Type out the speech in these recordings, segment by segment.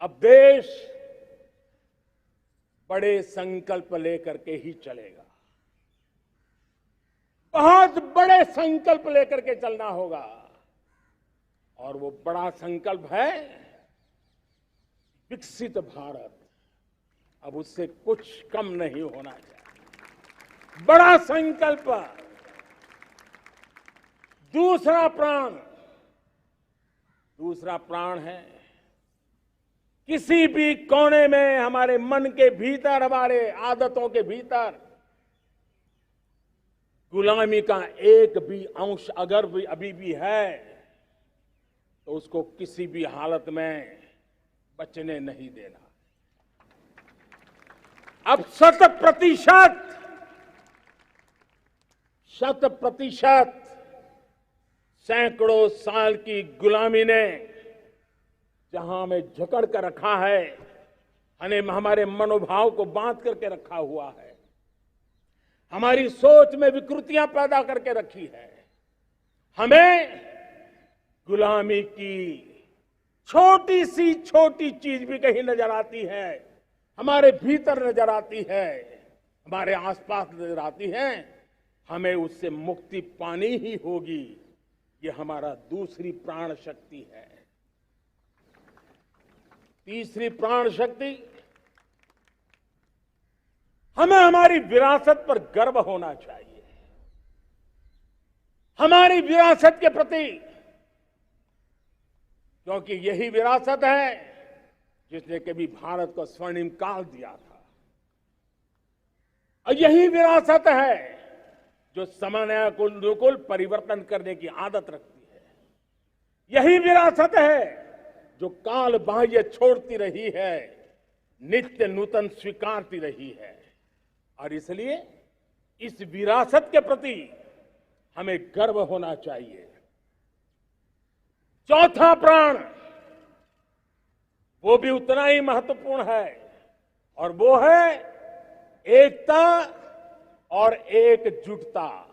अब देश बड़े संकल्प लेकर के ही चलेगा। बहुत बड़े संकल्प लेकर के चलना होगा और वो बड़ा संकल्प है विकसित भारत। अब उससे कुछ कम नहीं होना चाहिए। बड़ा संकल्प। दूसरा प्राण है किसी भी कोने में हमारे मन के भीतर, हमारे आदतों के भीतर गुलामी का एक भी अंश अगर भी अभी भी है तो उसको किसी भी हालत में बचने नहीं देना। अब 100% सैकड़ों साल की गुलामी ने जहां हमें जकड़ कर रखा है, हमारे मनोभाव को बांध करके रखा हुआ है, हमारी सोच में विकृतियां पैदा करके रखी है, हमें गुलामी की छोटी सी छोटी चीज भी कहीं नजर आती है, हमारे भीतर नजर आती है, हमारे आसपास नजर आती है, हमें उससे मुक्ति पानी ही होगी। ये हमारा दूसरी प्राण शक्ति है। तीसरी प्राण शक्ति, हमें हमारी विरासत पर गर्व होना चाहिए। हमारी विरासत के प्रति, क्योंकि यही विरासत है जिसने कभी भारत को स्वर्णिम काल दिया था, और यही विरासत है जो समयानुकूल परिवर्तन करने की आदत रखती है। यही विरासत है जो काल बाह्य छोड़ती रही है, नित्य नूतन स्वीकारती रही है। और इसलिए इस विरासत के प्रति हमें गर्व होना चाहिए। चौथा प्राण, वो भी उतना ही महत्वपूर्ण है, और वो है एकता और एकजुटता।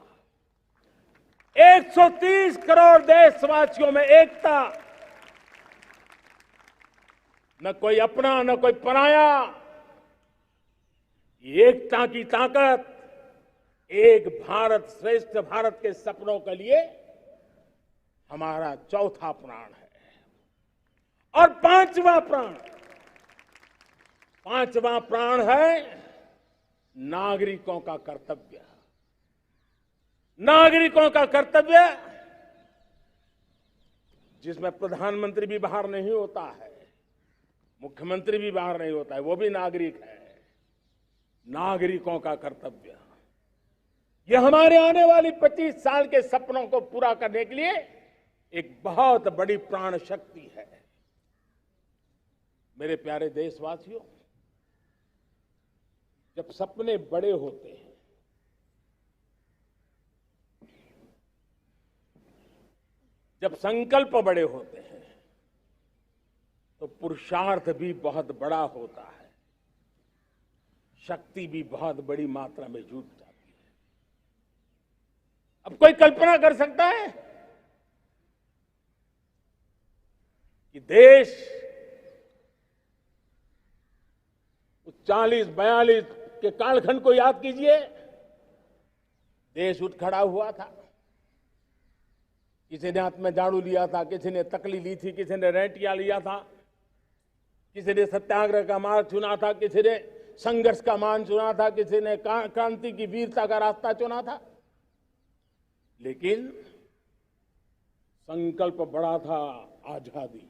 130 करोड़ देशवासियों में एकता, न कोई अपना न कोई पराया। एकता की ताकत एक भारत श्रेष्ठ भारत के सपनों के लिए हमारा चौथा प्राण है। और पांचवा प्राण है नागरिकों का कर्तव्य। नागरिकों का कर्तव्य जिसमें प्रधानमंत्री भी बाहर नहीं होता है, मुख्यमंत्री भी बाहर नहीं होता है, वो भी नागरिक है। नागरिकों का कर्तव्य, यह हमारे आने वाली 25 साल के सपनों को पूरा करने के लिए एक बहुत बड़ी प्राण शक्ति है। मेरे प्यारे देशवासियों, जब सपने बड़े होते हैं, जब संकल्प बड़े होते हैं, तो पुरुषार्थ भी बहुत बड़ा होता है, शक्ति भी बहुत बड़ी मात्रा में जुट जाती है। अब कोई कल्पना कर सकता है कि देश 40-42 के कालखंड को याद कीजिए। देश उठ खड़ा हुआ था, किसी ने हाथ में झाड़ू लिया था, किसी ने तकली ली थी, किसी ने रेंटिया लिया था, किसी ने सत्याग्रह का मार्ग चुना था, किसी ने संघर्ष का मान चुना था, किसी ने क्रांति की वीरता का रास्ता चुना था। लेकिन संकल्प बड़ा था, आजादी।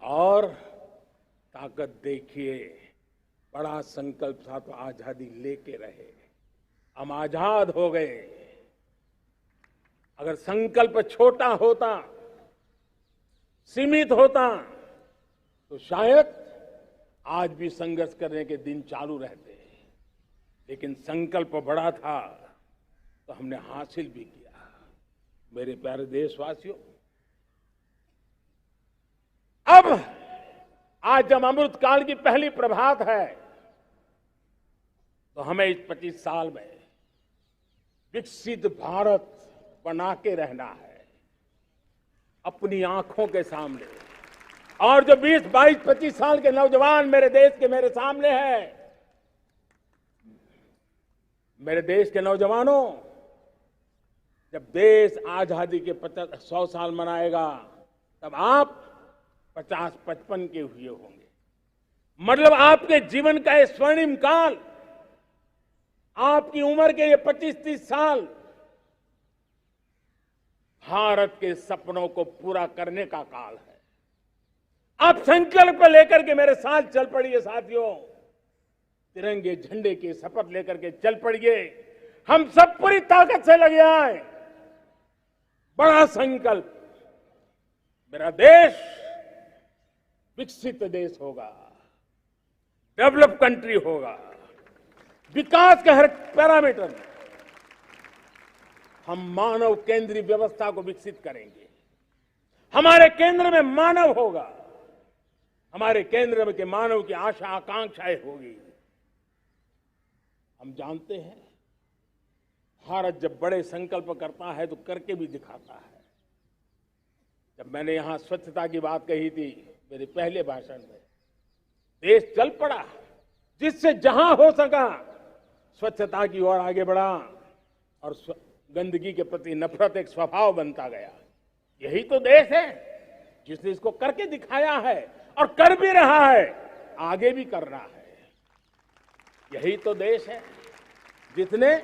और ताकत देखिए, बड़ा संकल्प था तो आजादी लेके रहे, हम आजाद हो गए। अगर संकल्प छोटा होता, सीमित होता, तो शायद आज भी संघर्ष करने के दिन चालू रहते। लेकिन संकल्प बड़ा था तो हमने हासिल भी किया। मेरे प्यारे देशवासियों, अब आज जब अमृत काल की पहली प्रभात है, तो हमें इस 25 साल में विकसित भारत बना के रहना है। अपनी आंखों के सामने और जो 20, 22, 25 साल के नौजवान मेरे देश के मेरे सामने हैं, मेरे देश के नौजवानों, जब देश आजादी के 100 साल मनाएगा तब आप 50-55 के हुए होंगे। मतलब आपके जीवन का ये स्वर्णिम काल, आपकी उम्र के ये 25-30 साल भारत के सपनों को पूरा करने का काल है। आप संकल्प लेकर के मेरे साथ चल पड़िए साथियों, तिरंगे झंडे की शपथ लेकर के चल पड़िए। हम सब पूरी ताकत से लगे आए। बड़ा संकल्प, मेरा देश विकसित देश होगा, डेवलप कंट्री होगा। विकास के हर पैरामीटर में हम मानव केंद्रीय व्यवस्था को विकसित करेंगे। हमारे केंद्र में मानव होगा, हमारे केंद्र में के मानव की आशा आकांक्षाएं होगी। हम जानते हैं भारत जब बड़े संकल्प करता है तो करके भी दिखाता है। जब मैंने यहां स्वच्छता की बात कही थी मेरे पहले भाषण में, देश चल पड़ा, जिससे जहां हो सका स्वच्छता की ओर आगे बढ़ा और गंदगी के प्रति नफरत एक स्वभाव बनता गया। यही तो देश है जिसने इसको करके दिखाया है और कर भी रहा है, आगे भी कर रहा है। यही तो देश है जिसने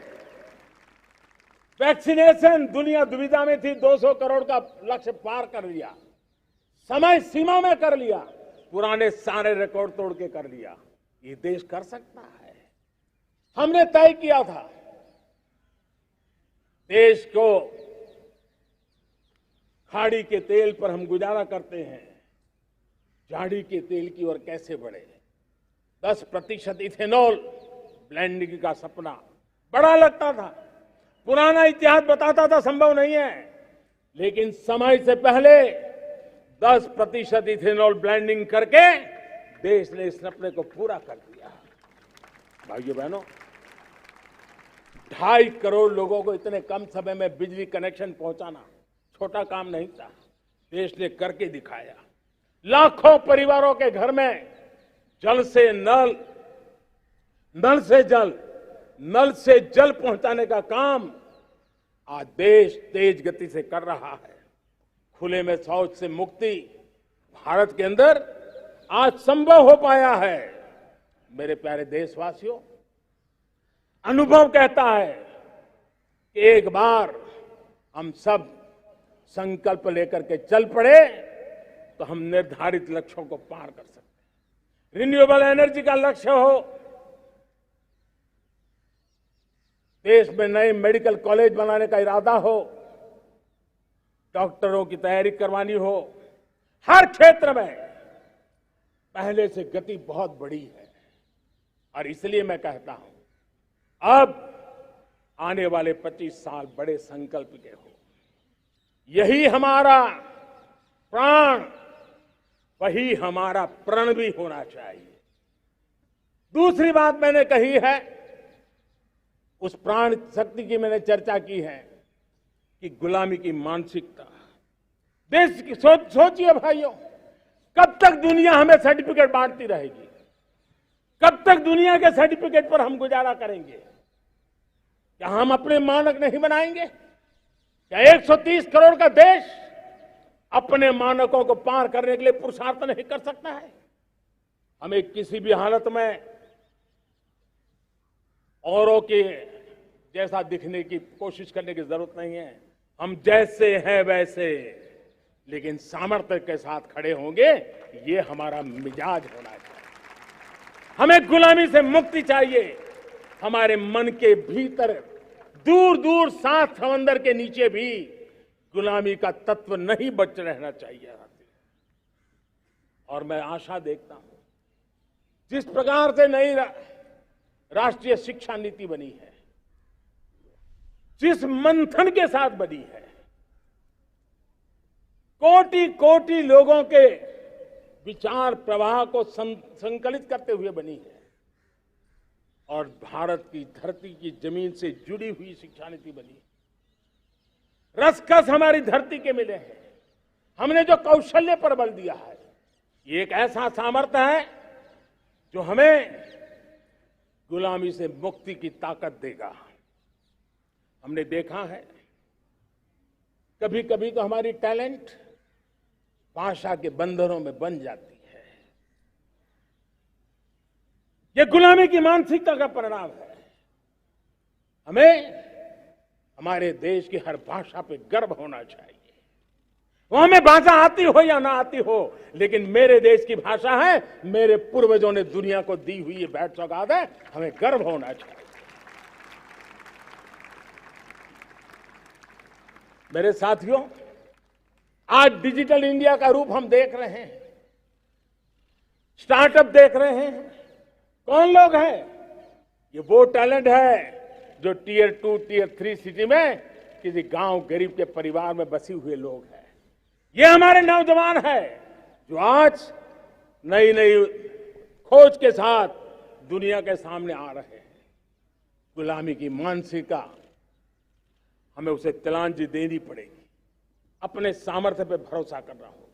वैक्सीनेशन, दुनिया दुविधा में थी, 200 करोड़ का लक्ष्य पार कर लिया, समय सीमा में कर लिया, पुराने सारे रिकॉर्ड तोड़ के कर लिया। ये देश कर सकता है। हमने तय किया था देश को खाड़ी के तेल पर हम गुजारा करते हैं, झाड़ी के तेल की ओर कैसे बढ़े। 10% इथेनॉल ब्लेंडिंग का सपना बड़ा लगता था, पुराना इतिहास बताता था संभव नहीं है, लेकिन समय से पहले 10% इथेनॉल ब्लेंडिंग करके देश ने इस सपने को पूरा कर दिया। भाइयों बहनों, 2.5 करोड़ लोगों को इतने कम समय में बिजली कनेक्शन पहुंचाना छोटा काम नहीं था, देश ने करके दिखाया। लाखों परिवारों के घर में जल से नल, नल से जल, नल से जल पहुंचाने का काम आज देश तेज गति से कर रहा है। खुले में शौच से मुक्ति भारत के अंदर आज संभव हो पाया है। मेरे प्यारे देशवासियों, अनुभव कहता है कि एक बार हम सब संकल्प लेकर के चल पड़े तो हम निर्धारित लक्ष्यों को पार कर सकते हैं। रिन्यूएबल एनर्जी का लक्ष्य हो, देश में नए मेडिकल कॉलेज बनाने का इरादा हो, डॉक्टरों की तैयारी करवानी हो, हर क्षेत्र में पहले से गति बहुत बड़ी है। और इसलिए मैं कहता हूं अब आने वाले 25 साल बड़े संकल्प के हो। यही हमारा प्राण, वही हमारा प्रण भी होना चाहिए। दूसरी बात मैंने कही है, उस प्राण शक्ति की मैंने चर्चा की है कि गुलामी की मानसिकता। देश की सोचिए भाइयों, कब तक दुनिया हमें सर्टिफिकेट बांटती रहेगी? कब तक दुनिया के सर्टिफिकेट पर हम गुजारा करेंगे? क्या हम अपने मानक नहीं बनाएंगे? क्या 130 करोड़ का देश अपने मानकों को पार करने के लिए पुरुषार्थ नहीं कर सकता है? हमें किसी भी हालत में औरों के जैसा दिखने की कोशिश करने की जरूरत नहीं है। हम जैसे हैं वैसे, लेकिन सामर्थ्य के साथ खड़े होंगे, ये हमारा मिजाज होना चाहिए। हमें गुलामी से मुक्ति चाहिए। हमारे मन के भीतर दूर दूर 7 समंदर के नीचे भी गुलामी का तत्व नहीं बच रहना चाहिए। और मैं आशा देखता हूं जिस प्रकार से नई राष्ट्रीय शिक्षा नीति बनी है, जिस मंथन के साथ बनी है, कोटि कोटि लोगों के विचार प्रवाह को संकलित करते हुए बनी है, और भारत की धरती की जमीन से जुड़ी हुई शिक्षा नीति बनी है। रसकस हमारी धरती के मिले हैं। हमने जो कौशल्य पर बल दिया है, ये एक ऐसा सामर्थ्य है जो हमें गुलामी से मुक्ति की ताकत देगा। हमने देखा है कभी कभी तो हमारी टैलेंट भाषा के बंधनों में बन जाती है। ये गुलामी की मानसिकता का परिणाम है। हमें हमारे देश की हर भाषा पे गर्व होना चाहिए। वो हमें भाषा आती हो या ना आती हो, लेकिन मेरे देश की भाषा है, मेरे पूर्वजों ने दुनिया को दी हुई ये भेंट सौगात है, हमें गर्व होना चाहिए। मेरे साथियों, आज डिजिटल इंडिया का रूप हम देख रहे हैं, स्टार्टअप देख रहे हैं। कौन लोग हैं? ये वो टैलेंट है जो टियर 2, टियर 3 सिटी में किसी गांव गरीब के परिवार में बसे हुए लोग हैं। ये हमारे नौजवान हैं जो आज नई नई खोज के साथ दुनिया के सामने आ रहे हैं। गुलामी की मानसिकता हमें उसे तिलांजलि देनी पड़ेगी। अपने सामर्थ्य पे भरोसा करना होगा।